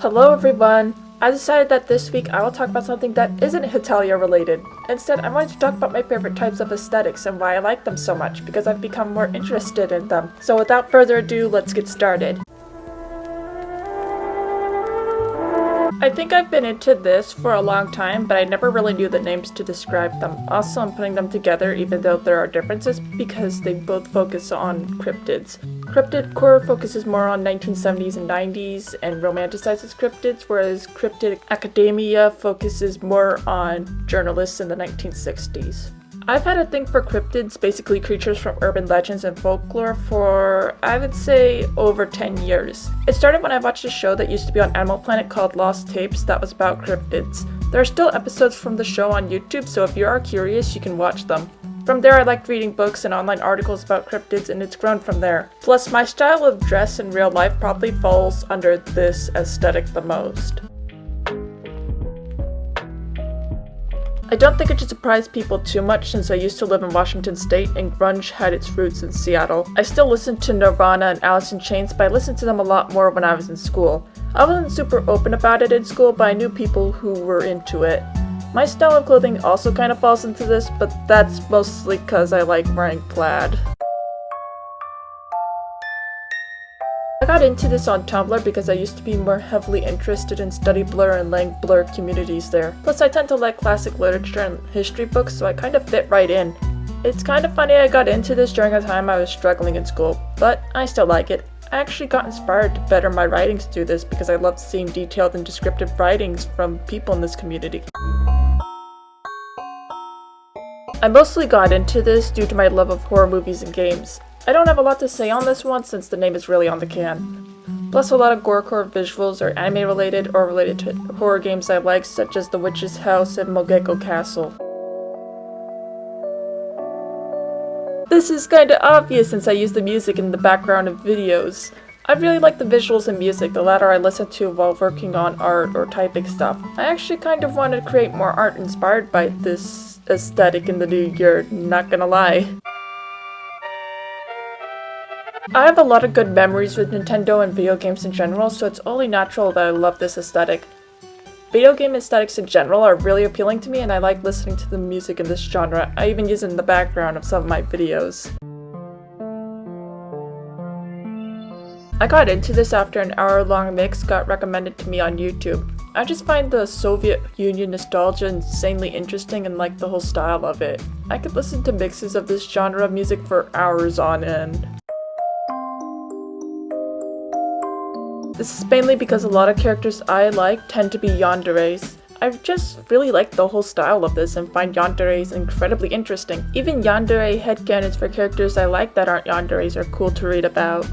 Hello everyone! I decided that this week I will talk about something that isn't Hetalia related. Instead, I'm going to talk about my favorite types of aesthetics and why I like them so much, because I've become more interested in them. So without further ado, let's get started. I think I've been into this for a long time, but I never really knew the names to describe them. Also, I'm putting them together even though there are differences because they both focus on cryptids. Cryptidcore focuses more on 1970s and 90s and romanticizes cryptids, whereas cryptid academia focuses more on journalists in the 1960s. I've had a thing for cryptids, basically creatures from urban legends and folklore, for, I would say, over 10 years. It started when I watched a show that used to be on Animal Planet called Lost Tapes that was about cryptids. There are still episodes from the show on YouTube, so if you are curious, you can watch them. From there, I liked reading books and online articles about cryptids, and it's grown from there. Plus, my style of dress in real life probably falls under this aesthetic the most. I don't think it should surprise people too much since I used to live in Washington State and grunge had its roots in Seattle. I still listen to Nirvana and Alice in Chains, but I listened to them a lot more when I was in school. I wasn't super open about it in school, but I knew people who were into it. My style of clothing also kind of falls into this, but that's mostly because I like wearing plaid. I got into this on Tumblr because I used to be more heavily interested in study blur and lang blur communities there. Plus I tend to like classic literature and history books, so I kind of fit right in. It's kind of funny I got into this during a time I was struggling in school, but I still like it. I actually got inspired to better my writings through this because I loved seeing detailed and descriptive writings from people in this community. I mostly got into this due to my love of horror movies and games. I don't have a lot to say on this one since the name is really on the can. Plus a lot of gorecore visuals are anime related or related to horror games I like, such as The Witch's House and Mogeko Castle. This is kinda obvious since I use the music in the background of videos. I really like the visuals and music, the latter I listen to while working on art or typing stuff. I actually kind of want to create more art inspired by this aesthetic in the new year, not gonna lie. I have a lot of good memories with Nintendo and video games in general, so it's only natural that I love this aesthetic. Video game aesthetics in general are really appealing to me, and I like listening to the music in this genre. I even use it in the background of some of my videos. I got into this after an hour-long mix got recommended to me on YouTube. I just find the Soviet Union nostalgia insanely interesting and like the whole style of it. I could listen to mixes of this genre of music for hours on end. This is mainly because a lot of characters I like tend to be yanderes. I just really like the whole style of this and find yanderes incredibly interesting. Even yandere headcanons for characters I like that aren't yanderes are cool to read about.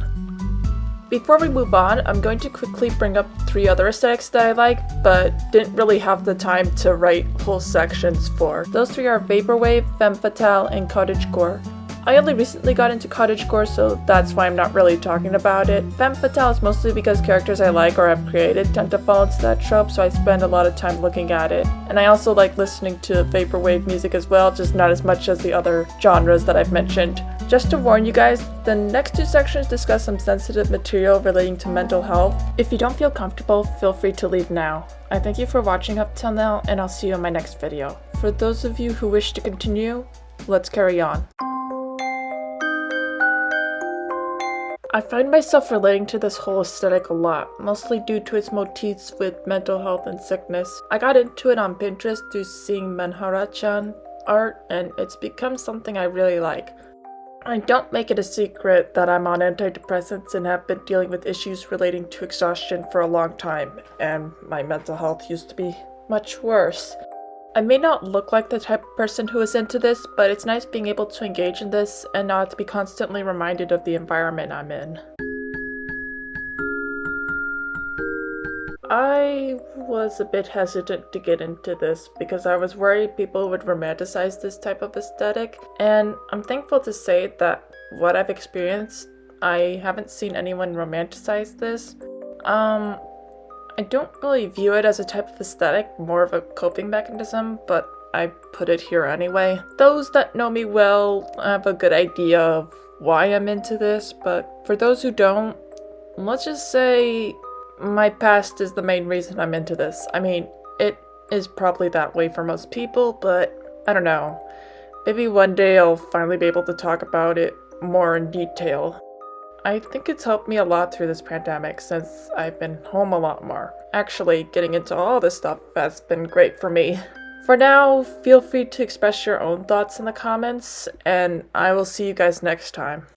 Before we move on, I'm going to quickly bring up 3 other aesthetics that I like, but didn't really have the time to write whole sections for. Those 3 are Vaporwave, Femme Fatale, and Cottagecore. I only recently got into cottagecore, so that's why I'm not really talking about it. Femme Fatale is mostly because characters I like or have created tend to fall into that trope, so I spend a lot of time looking at it. And I also like listening to vaporwave music as well, just not as much as the other genres that I've mentioned. Just to warn you guys, the next 2 sections discuss some sensitive material relating to mental health. If you don't feel comfortable, feel free to leave now. I thank you for watching up till now, and I'll see you in my next video. For those of you who wish to continue, let's carry on. I find myself relating to this whole aesthetic a lot, mostly due to its motifs with mental health and sickness. I got into it on Pinterest through seeing Manhara-chan art, and it's become something I really like. I don't make it a secret that I'm on antidepressants and have been dealing with issues relating to exhaustion for a long time, and my mental health used to be much worse. I may not look like the type of person who is into this, but it's nice being able to engage in this and not to be constantly reminded of the environment I'm in. I was a bit hesitant to get into this because I was worried people would romanticize this type of aesthetic, and I'm thankful to say that what I've experienced, I haven't seen anyone romanticize this. I don't really view it as a type of aesthetic, more of a coping mechanism, but I put it here anyway. Those that know me well have a good idea of why I'm into this, but for those who don't, let's just say my past is the main reason I'm into this. I mean, it is probably that way for most people, but I don't know. Maybe one day I'll finally be able to talk about it more in detail. I think it's helped me a lot through this pandemic since I've been home a lot more. Actually, getting into all this stuff has been great for me. For now, feel free to express your own thoughts in the comments, and I will see you guys next time.